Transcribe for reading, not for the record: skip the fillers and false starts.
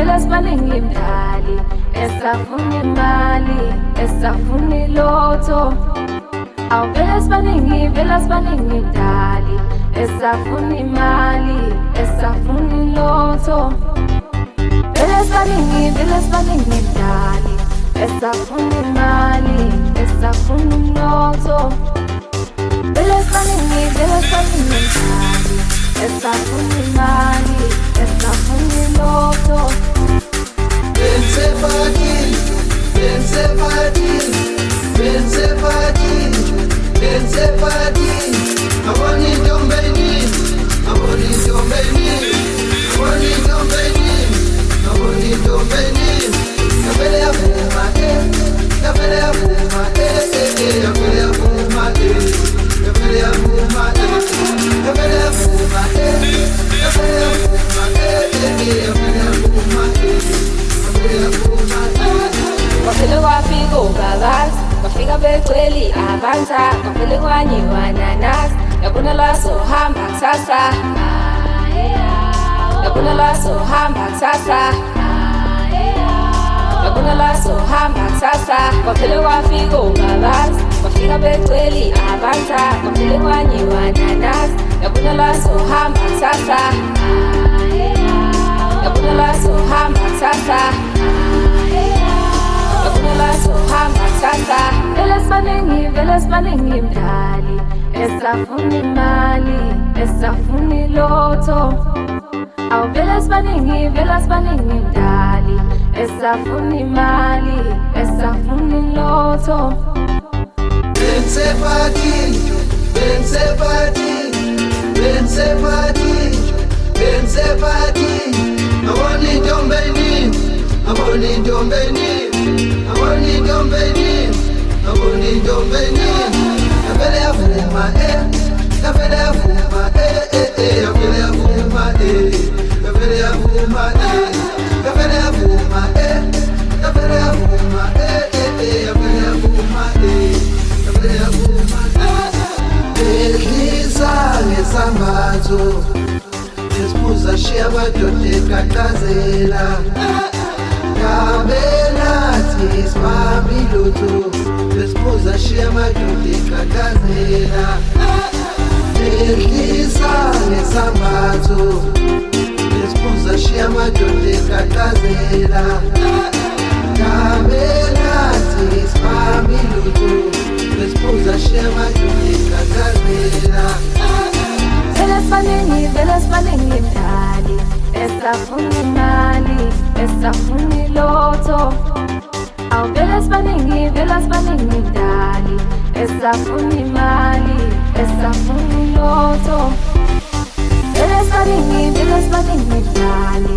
vele sibaningi mdali, esafuna imali, esafuna ilotho. Awu vele sibaningi mdali, esafuna imali, esafuna ilotho. Vele sibaningi mdali, esafuna imali, esafuna ilotho. Vele sibaningi mdali, esafuna imali, esafuna ilotho. Kwafele kwafika ubabasi, kwafika becweli abanta, kwafele kwanyiwa nanasi, yabona la sohamba kusasa, yabona la sohamba kusasa, yabona la sohamba kusasa. Kwafele kwafika ubabasi, kwafika becweli abanta, kwafele kwanyiwa nanasi, yabona la sohamba kusasa, yabona la sohamba kusasa. Vele sibaningi mdali, esafuna imali, esafuna ilotho. Awu vele sibaningi mdali, esafuna imali, esafuna ilotho. Esposa chama de oteca caseira, Cabenatis mamiluto. Esposa chama de oteca caseira, Delisa nesamato. Esposa chama de oteca caseira, Cabenatis mamiluto. Esposa chama de oteca caseira. Vele sibaningi mdali, esafuna imali, esafuna ilotho. Awu vele sibaningi mdali, esafuna imali, esafuna ilotho. Vele sibaningi mdali,